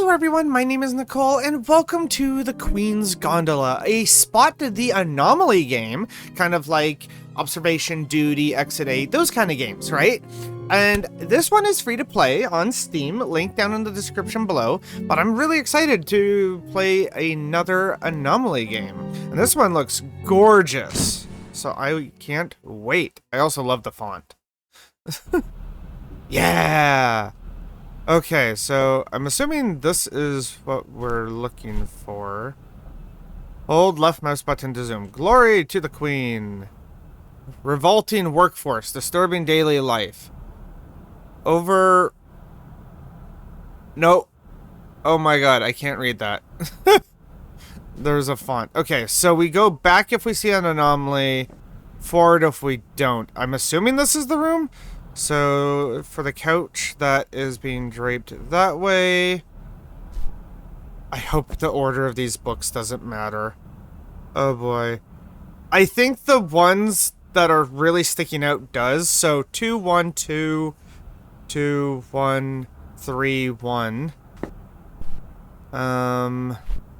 Hello everyone, my name is Nicole, and welcome to the Queen's Gondola, a Spot the Anomaly game, kind of like Observation, Duty, Exit 8, those kind of games, right? And this one is free to play on Steam, link down in the description below, but I'm really excited to play another Anomaly game. And this one looks gorgeous, so I can't wait. I also love the font. Yeah! Okay, so I'm assuming this is what we're looking for. Hold left mouse button to zoom. Glory to the Queen. Revolting workforce, disturbing daily life. Over... No. Oh my god, I can't read that. There's a font. Okay, so we go back if we see an anomaly, forward if we don't. I'm assuming this is the room? So, for the couch that is being draped that way... I hope the order of these books doesn't matter. Oh boy. I think the ones that are really sticking out does. So, 2, 1, 2, 2, 1, 3, 1.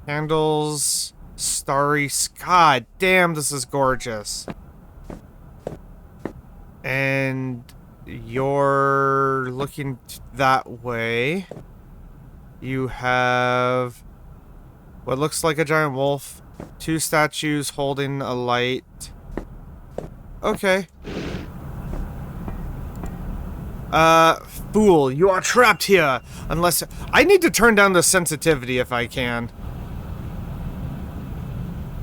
Candles, starry sky. Damn, this is gorgeous. And... you're looking that way. You have what looks like a giant wolf, 2 statues holding a light. Okay. Fool, you are trapped here. Unless I need to turn down the sensitivity if I can.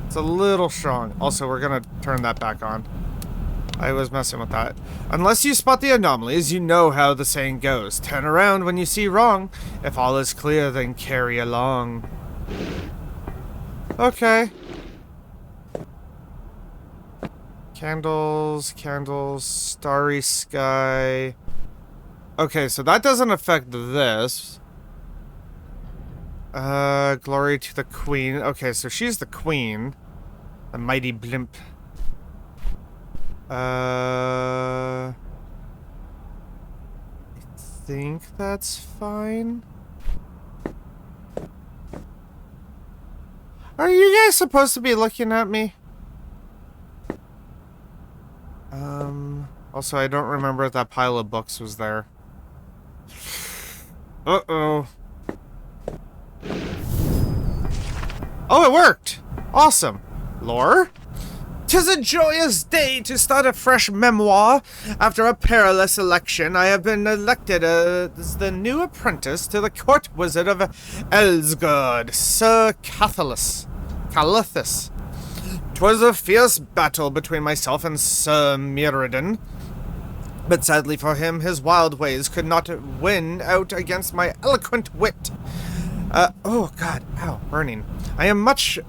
It's a little strong. Also, we're gonna turn that back on. I was messing with that. Unless you spot the anomalies, you know how the saying goes. Turn around when you see wrong. If all is clear, then carry along. Okay. Candles, candles, starry sky. Okay, so that doesn't affect this. Glory to the Queen. Okay, so she's the Queen. The mighty blimp. I think that's fine. Are you guys supposed to be looking at me? Also, I don't remember if that pile of books was there. Uh-oh. Oh, it worked! Awesome. Lore? 'Tis a joyous day to start a fresh memoir. After a perilous election, I have been elected as the new apprentice to the court wizard of Elsgard, Sir Cathalus. 'Twas a fierce battle between myself and Sir Mirrodin, but sadly for him, his wild ways could not win out against my eloquent wit. Oh god, ow, burning. I am much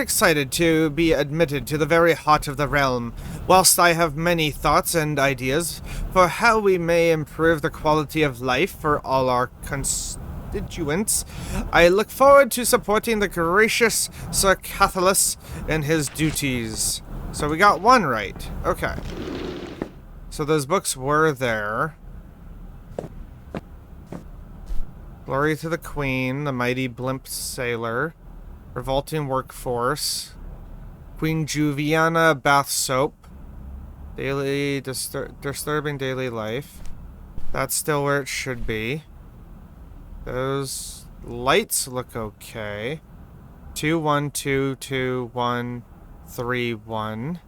excited to be admitted to the very heart of the realm, whilst I have many thoughts and ideas for how we may improve the quality of life for all our constituents. I look forward to supporting the gracious Sir Cathalus in his duties. So we got one right. Okay. So those books were there. Glory to the Queen, the mighty blimp sailor. Revolting workforce. Queen Juviana bath soap. Daily disturbing daily life. That's still where it should be. Those lights look okay. 2, 1, 2, 2, 1, 3, 1.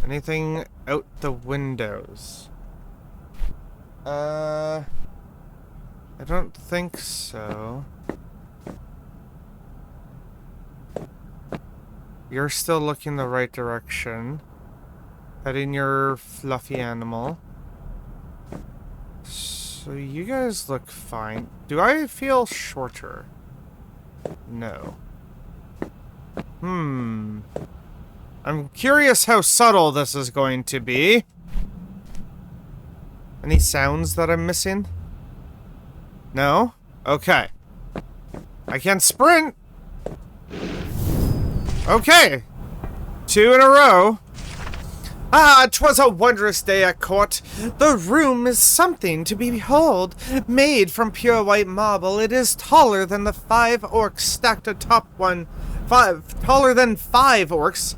Anything out the windows? I don't think so. You're still looking the right direction. Petting your fluffy animal. So you guys look fine. Do I feel shorter? No. I'm curious how subtle this is going to be. Any sounds that I'm missing? No? Okay. I can sprint! Okay. 2 in a row. Ah, 'twas a wondrous day at court. The room is something to behold. Made from pure white marble, it is taller than the 5 orcs stacked atop taller than 5 orcs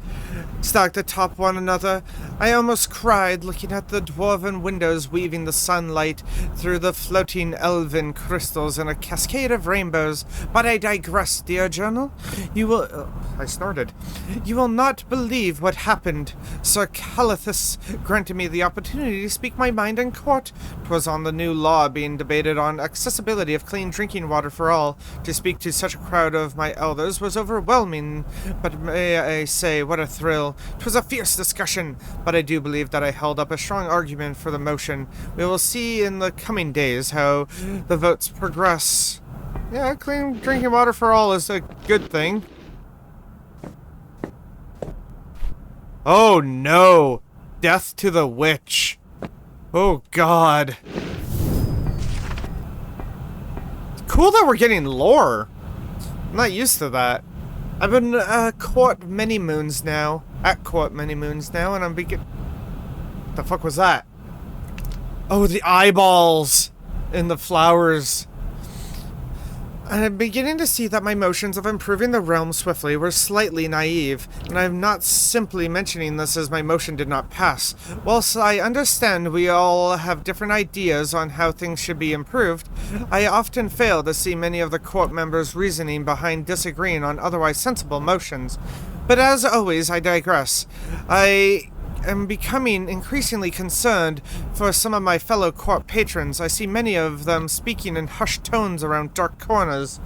stacked atop one another. I almost cried looking at the dwarven windows weaving the sunlight through the floating elven crystals in a cascade of rainbows. But I digress, dear journal. I snorted. You will not believe what happened. Sir Calathus granted me the opportunity to speak my mind in court. 'Twas on the new law being debated on accessibility of clean drinking water for all. To speak to such a crowd of my elders was overwhelming, but may I say, what a thrill. 'Twas a fierce discussion, but I do believe that I held up a strong argument for the motion. We will see in the coming days how the votes progress. Yeah, clean drinking water for all is a good thing. Oh no! Death to the witch! Oh god. Cool that we're getting lore. I'm not used to that. I've been at court many moons now, and I'm the fuck was that? Oh, the eyeballs in the flowers. I'm beginning to see that my motions of improving the realm swiftly were slightly naive, and I'm not simply mentioning this as my motion did not pass. Whilst I understand we all have different ideas on how things should be improved, I often fail to see many of the court members' reasoning behind disagreeing on otherwise sensible motions. But as always, I digress. I am becoming increasingly concerned for some of my fellow court patrons. I see many of them speaking in hushed tones around dark corners,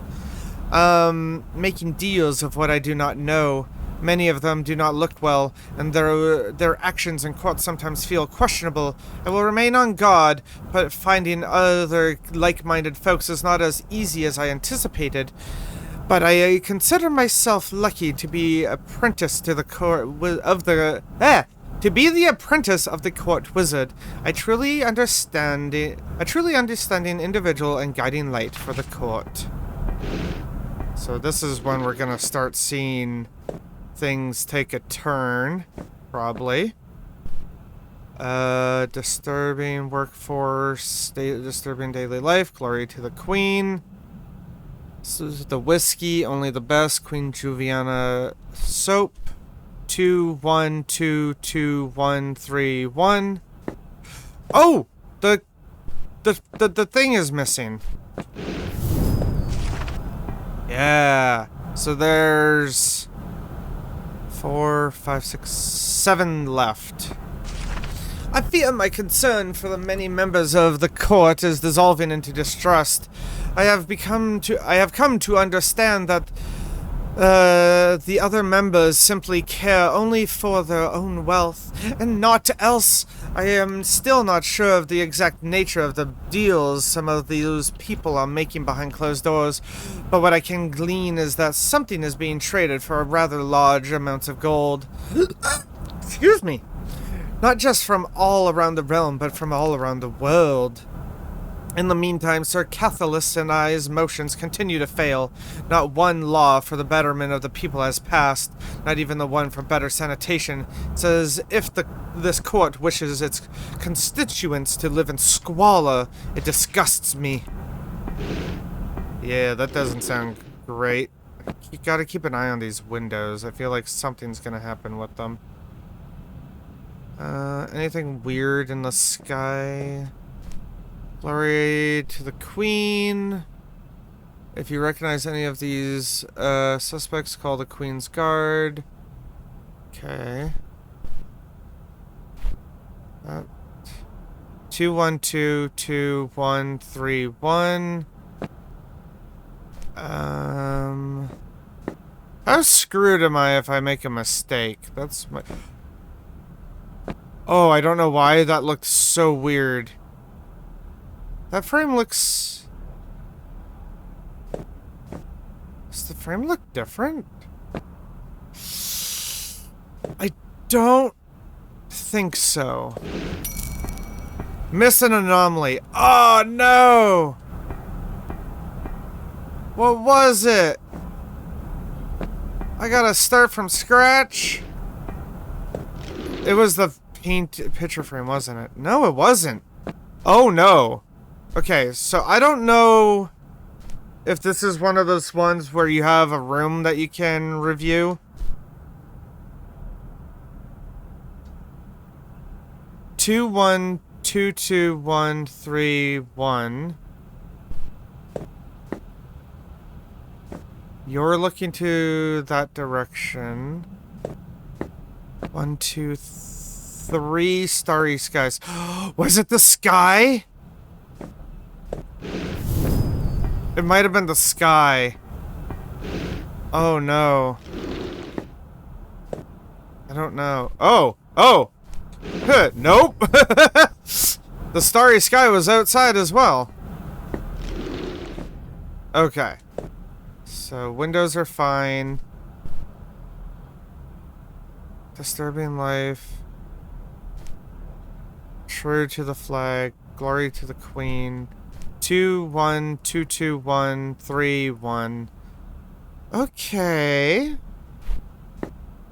making deals of what I do not know. Many of them do not look well, and their actions in court sometimes feel questionable. I will remain on guard, but finding other like-minded folks is not as easy as I anticipated. But I consider myself lucky to be apprentice to the court to be the apprentice of the court wizard, a truly understanding individual and guiding light for the court. So this is when we're gonna start seeing things take a turn, probably. Disturbing workforce, disturbing daily life, glory to the queen. This is the whiskey, only the best, Queen Juliana soap. 21222131. Oh, the thing is missing. Yeah. So there's 4, 5, 6, 7 left. I fear my concern for the many members of the court is dissolving into distrust. I have come to understand that the other members simply care only for their own wealth and not else. I am still not sure of the exact nature of the deals some of those people are making behind closed doors, but what I can glean is that something is being traded for rather large amounts of gold. Excuse me. Not just from all around the realm, but from all around the world. In the meantime, Sir Cathalis and I's motions continue to fail. Not one law for the betterment of the people has passed, not even the one for better sanitation. It's as if this court wishes its constituents to live in squalor. It disgusts me. Yeah, that doesn't sound great. You gotta keep an eye on these windows. I feel like something's gonna happen with them. Anything weird in the sky? Glory to the queen. If you recognize any of these suspects, call the Queen's Guard. Okay. 21222131. How screwed am I if I make a mistake? That's my... Oh, I don't know why that looked so weird. That frame looks... Does the frame look different? I don't think so. Miss an anomaly. Oh, no! What was it? I gotta start from scratch? It was the paint picture frame, wasn't it? No, it wasn't. Oh, no. Okay, so I don't know if this is one of those ones where you have a room that you can review. Two one two two one 3 1. You're looking to that direction. 1 2 3 starry skies. Was it the sky? It might have been the sky. Oh no. I don't know. Oh! Oh! Nope! The starry sky was outside as well. Okay. So, windows are fine. Disturbing life. True to the flag. Glory to the queen. 2 1 2 2 1 3 1. Okay.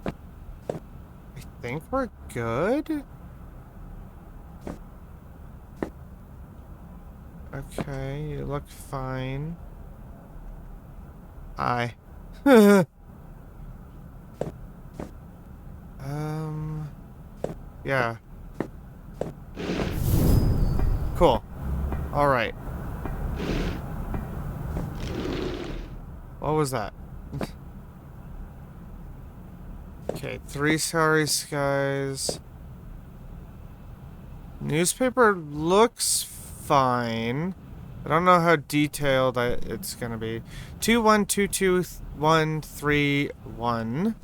I think we're good. Okay, you look fine. Hi. Yeah. Cool. Alright. What was that? Okay, 3 starry skies. Newspaper looks fine. I don't know how detailed it's gonna be. 2 1 2 2 1 3 1.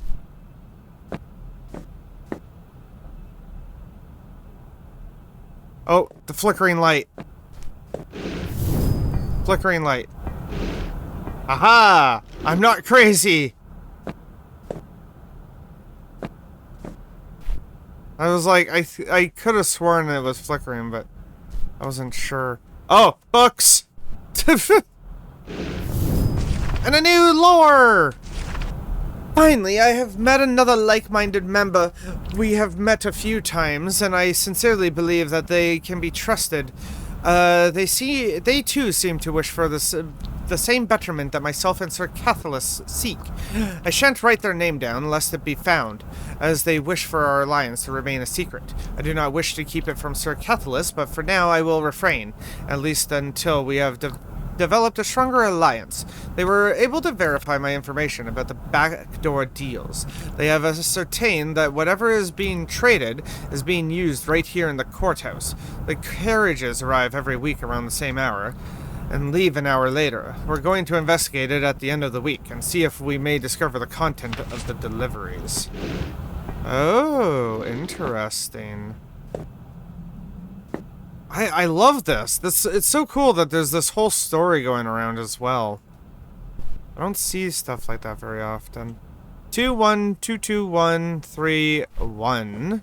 Oh, the flickering light. Flickering light. Aha! I'm not crazy! I was like, I could have sworn it was flickering, but I wasn't sure. Oh, books! And a new lore! Finally, I have met another like-minded member. We have met a few times, and I sincerely believe that they can be trusted. They too seem to wish for this, the same betterment that myself and Sir Catholicus seek. I shan't write their name down, lest it be found, as they wish for our alliance to remain a secret. I do not wish to keep it from Sir Catholicus, but for now I will refrain, at least until we have developed a stronger alliance. They were able to verify my information about the backdoor deals. They have ascertained that whatever is being traded is being used right here in the courthouse. The carriages arrive every week around the same hour and leave an hour later. We're going to investigate it at the end of the week and see if we may discover the content of the deliveries. Oh, interesting. I love this. It's so cool that there's this whole story going around as well. I don't see stuff like that very often. 2 1 2 2 1 3 1.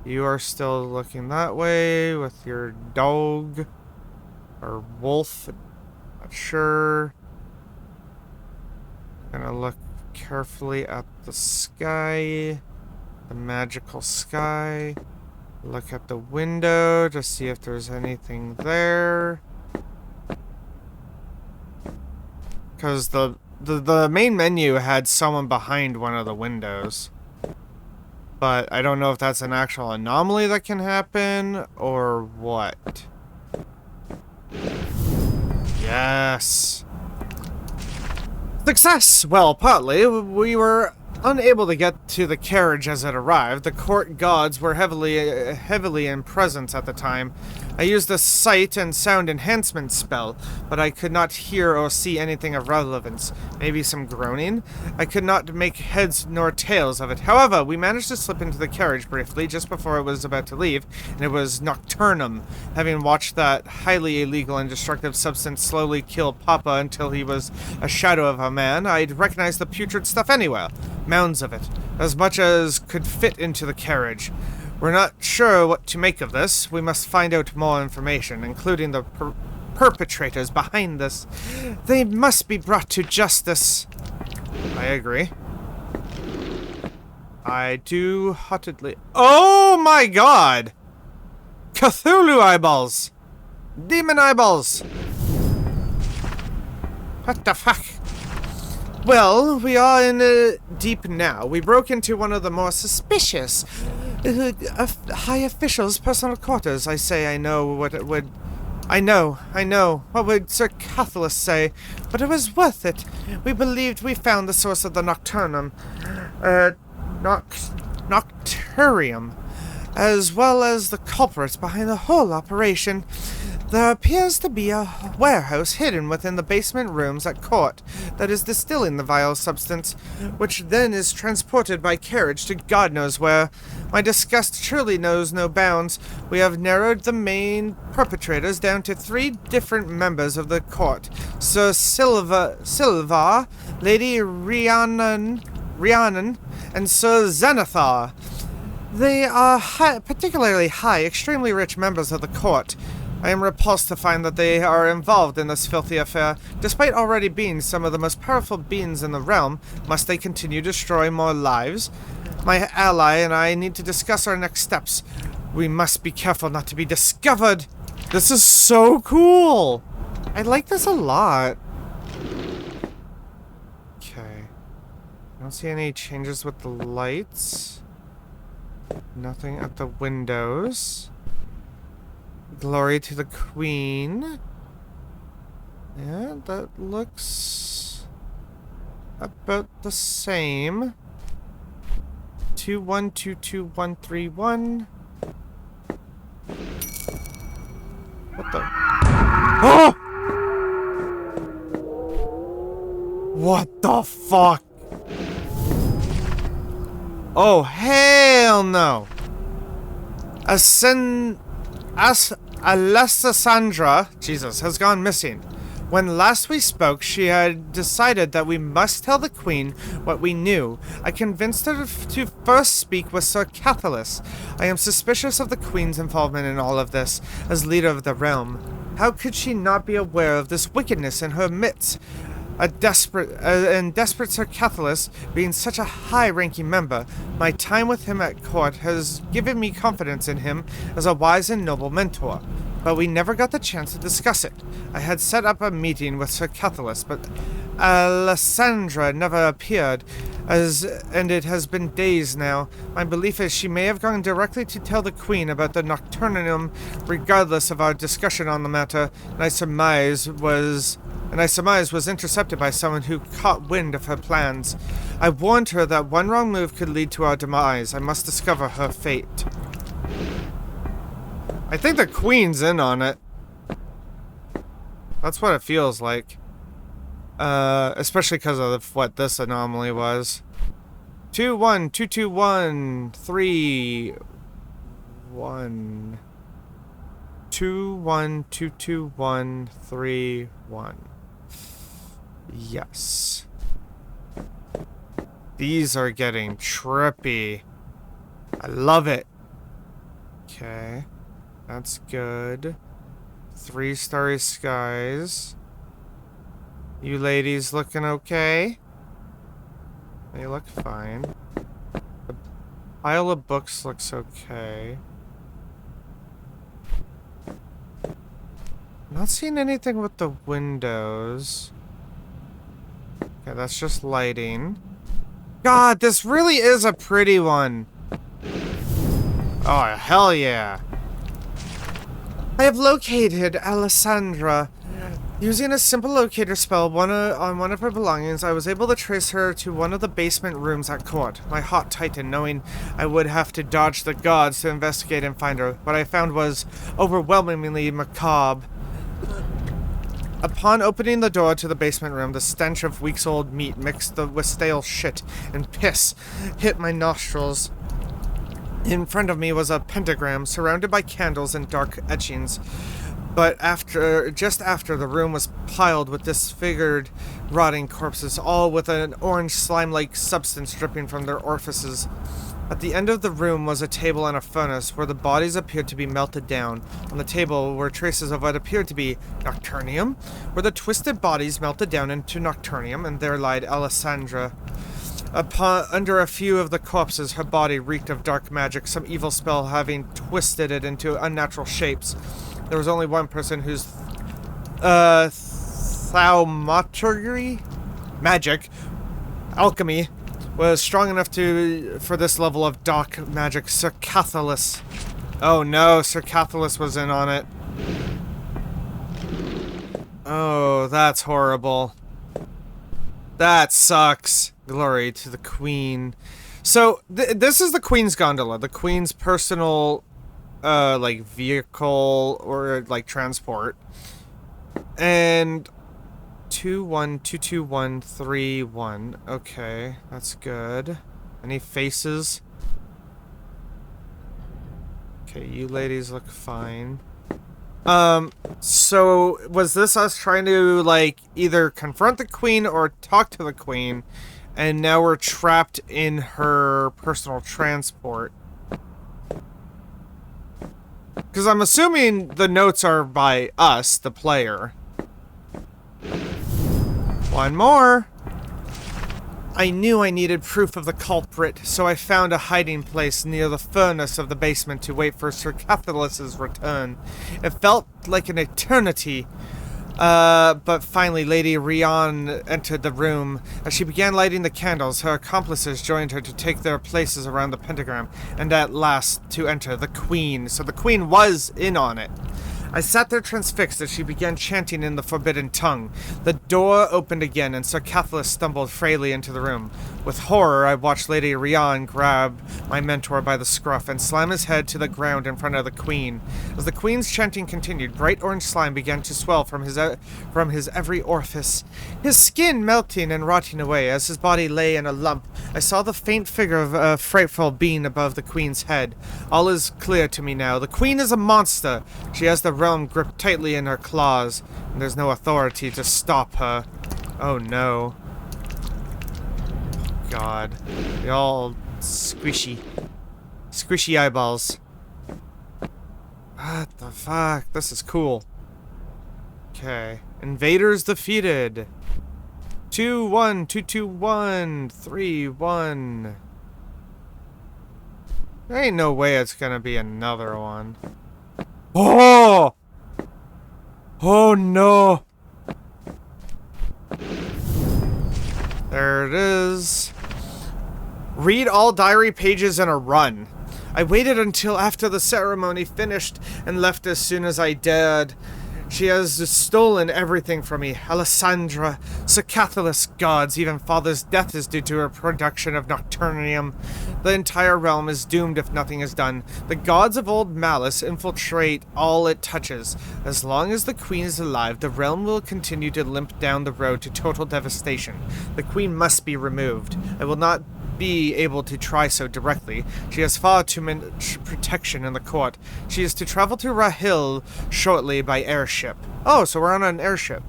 You are still looking that way with your dog or wolf. Not sure. Gonna look carefully at the sky, the magical sky. Look at the window to see if there's anything there. Because the main menu had someone behind one of the windows. But I don't know if that's an actual anomaly that can happen or what. Yes. Success! Well, partly. We were unable to get to the carriage as it arrived. The court gods were heavily in presence at the time. I used a sight and sound enhancement spell, but I could not hear or see anything of relevance. Maybe some groaning? I could not make heads nor tails of it. However, we managed to slip into the carriage briefly just before it was about to leave, and it was nocturnum. Having watched that highly illegal and destructive substance slowly kill Papa until he was a shadow of a man, I'd recognize the putrid stuff anywhere. Mounds of it, as much as could fit into the carriage. We're not sure what to make of this. We must find out more information, including the perpetrators behind this. They must be brought to justice. I agree. I do heartedly. Oh my god! Cthulhu eyeballs! Demon eyeballs! What the fuck? Well, we are in deep now. We broke into one of the more suspicious high officials' personal quarters. I know what it would... I know. What would Sir Catholicus say? But it was worth it. We believed we found the source of the Nocturnum. Nocturium. As well as the culprits behind the whole operation. There appears to be a warehouse hidden within the basement rooms at court that is distilling the vile substance, which then is transported by carriage to God knows where. My disgust surely knows no bounds. We have narrowed the main perpetrators down to 3 different members of the court. Sir Silva, Lady Rhiannon, and Sir Xanathar. They are particularly high, extremely rich members of the court. I am repulsed to find that they are involved in this filthy affair. Despite already being some of the most powerful beings in the realm, must they continue to destroy more lives? My ally and I need to discuss our next steps. We must be careful not to be discovered. This is so cool. I like this a lot. Okay. I don't see any changes with the lights. Nothing at the windows. Glory to the Queen. Yeah, that looks about the same. 2122131. What the? Oh! What the fuck? Oh, hell no! Alessandra, Jesus, has gone missing. When last we spoke, she had decided that we must tell the Queen what we knew. I convinced her to first speak with Sir Catholicus. I am suspicious of the Queen's involvement in all of this, as leader of the realm. How could she not be aware of this wickedness in her midst? Desperate Sir Catholicus being such a high-ranking member, my time with him at court has given me confidence in him as a wise and noble mentor. But we never got the chance to discuss it. I had set up a meeting with Sir Catholicus, but Alessandra never appeared, and it has been days now. My belief is she may have gone directly to tell the Queen about the Nocturnum, regardless of our discussion on the matter, and I surmise was intercepted by someone who caught wind of her plans. I warned her that one wrong move could lead to our demise. I must discover her fate. I think the Queen's in on it. That's what it feels like. Especially because of what this anomaly was. 2122131. 2122131. Yes. These are getting trippy. I love it. Okay. That's good. 3 starry skies. You ladies looking okay? They look fine. The pile of books looks okay. Not seeing anything with the windows. Okay, that's just lighting. God, this really is a pretty one. Oh, hell yeah. I have located Alessandra. Using a simple locator spell on one of her belongings, I was able to trace her to one of the basement rooms at court. My heart tightened, knowing I would have to dodge the gods to investigate and find her. What I found was overwhelmingly macabre. Upon opening the door to the basement room, the stench of weeks-old meat mixed with stale shit and piss hit my nostrils. In front of me was a pentagram surrounded by candles and dark etchings. But just after, the room was piled with disfigured, rotting corpses, all with an orange slime-like substance dripping from their orifices. At the end of the room was a table and a furnace where the bodies appeared to be melted down. On the table were traces of what appeared to be Nocturnium, where the twisted bodies melted down into Nocturnium, and there lied Alessandra. Under a few of the corpses, her body reeked of dark magic, some evil spell having twisted it into unnatural shapes. There was only one person whose thaumaturgy alchemy was strong enough for this level of dark magic. Sir Cathalis. Oh no, Sir Cathalis was in on it. Oh, that's horrible. That sucks. Glory to the Queen. So, this is the Queen's gondola. The Queen's personal, like, vehicle or, like, transport. And 212231. Okay, that's good. Any faces? Okay, you ladies look fine. So was this us trying to, like, either confront the Queen or talk to the Queen, and now we're trapped in her personal transport? Because I'm assuming the notes are by us, the player. One more. I knew I needed proof of the culprit, so I found a hiding place near the furnace of the basement to wait for Sir Cathalis' return. It felt like an eternity. But finally Lady Rian entered the room. As she began lighting the candles, her accomplices joined her to take their places around the pentagram, and at last to enter the Queen. So the Queen was in on it. I sat there transfixed as she began chanting in the forbidden tongue. The door opened again, and Sir Cathalis stumbled frailly into the room. With horror, I watched Lady Rian grab my mentor by the scruff and slam his head to the ground in front of the Queen. As the Queen's chanting continued, bright orange slime began to swell from his every orifice, his skin melting and rotting away. As his body lay in a lump, I saw the faint figure of a frightful being above the Queen's head. All is clear to me now. The Queen is a monster. She has the realm gripped tightly in her claws, and there's no authority to stop her. Oh no. God. They're all squishy. Squishy eyeballs. What the fuck? This is cool. Okay. Invaders defeated. 2-1, 2-2-1, 3-1. There ain't no way it's gonna be another one. Oh! Oh no! There it is. Read all diary pages in a run. I waited until after the ceremony finished and left as soon as I dared. She has stolen everything from me. Alessandra, Sir Cathalis, gods, even Father's death is due to her production of Nocturnium. The entire realm is doomed if nothing is done. The gods of old malice infiltrate all it touches. As long as the Queen is alive, the realm will continue to limp down the road to total devastation. The Queen must be removed. I will not be able to try so directly. She has far too much protection in the court. She is to travel to Rahil shortly by airship. Oh, so we're on an airship.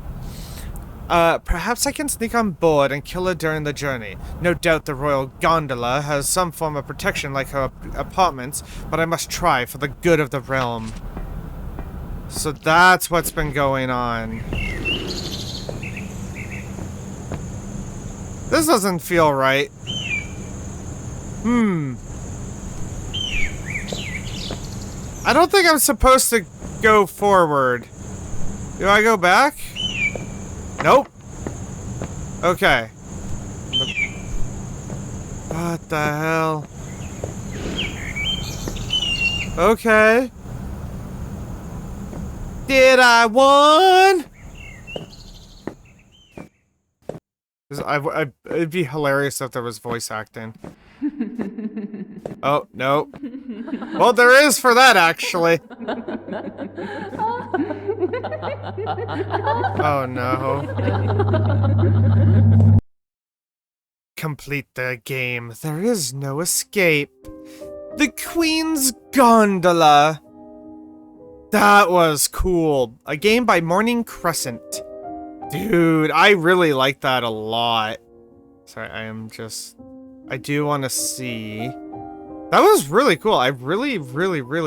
Perhaps I can sneak on board and kill her during the journey. No doubt the royal gondola has some form of protection like her apartments, but I must try for the good of the realm. So that's what's been going on. This doesn't feel right. I don't think I'm supposed to go forward. Do I go back? Nope. Okay. What the hell? Okay. Did I won? It'd be hilarious if there was voice acting. Oh, no. Well, there is for that, actually. Oh, no. Complete the game. There is no escape. The Queen's Gondola. That was cool. A game by Morning Crescent. Dude, I really like that a lot. Sorry, I do want to see. That was really cool. I really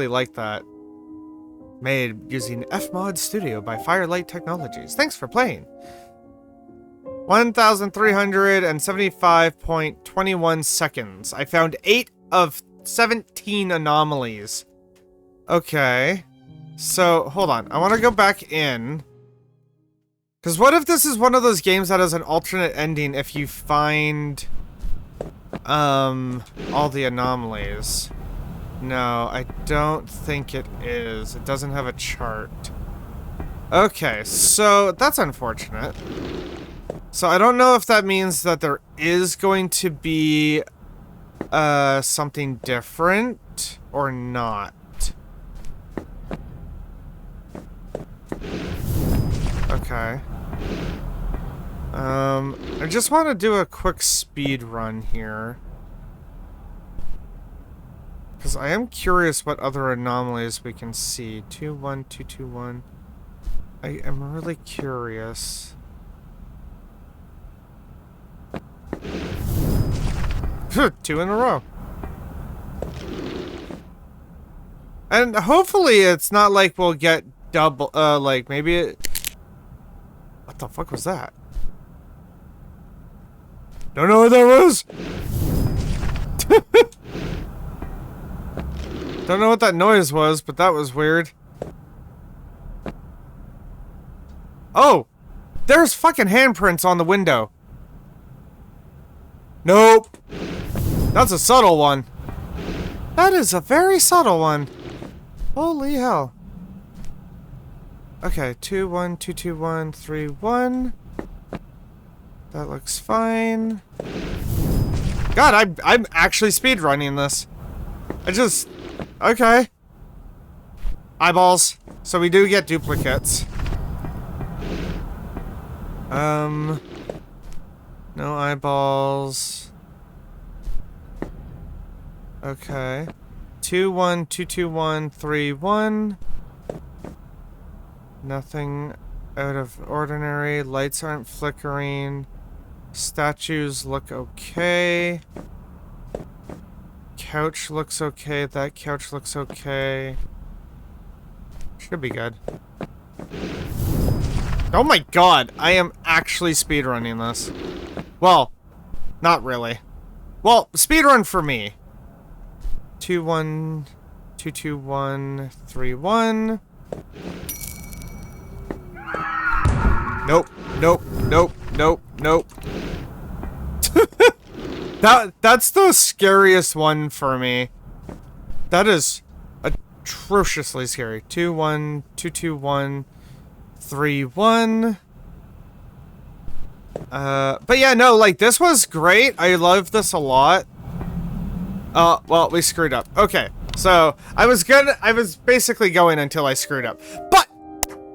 like that. Made using Fmod Studio by Firelight Technologies. Thanks for playing. 1,375.21 seconds. I found 8 of 17 anomalies. Okay. So, hold on. I want to go back in. Because what if this is one of those games that has an alternate ending if you find... all the anomalies? No, I don't think it is. It doesn't have a chart. Okay, so that's unfortunate. So I don't know if that means that there is going to be something different or not. Okay. I just want to do a quick speed run here. Because I am curious what other anomalies we can see. 21221. I am really curious. Two in a row. And hopefully it's not like we'll get double, like maybe it... What the fuck was that? Don't know what that was! Don't know what that noise was, but that was weird. Oh! There's fucking handprints on the window. Nope. That's a subtle one. That is a very subtle one. Holy hell. Okay, 2122131. That looks fine. God, I'm actually speedrunning this. I just... Okay. Eyeballs. So we do get duplicates. No eyeballs. Okay. 2122131. Nothing out of ordinary. Lights aren't flickering. Statues look okay. Couch looks okay. That couch looks okay. Should be good. Oh my god, I am actually speedrunning this. Well, not really. Well, speedrun for me. 2122131. Nope, nope, nope, nope, nope. That's the scariest one for me. That is atrociously scary. 2122131. But yeah, no, like, this was great. I love this a lot. Well, we screwed up. Okay, so I was basically going until I screwed up. But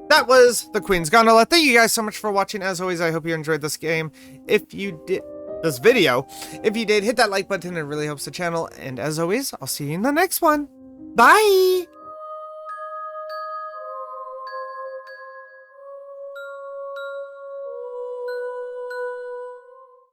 that was the Queen's Gondola. Thank you guys so much for watching. As always, I hope you enjoyed this game. If you did, this video, if you did, hit that like button. It really helps the channel. And as always, I'll see you in the next one. Bye!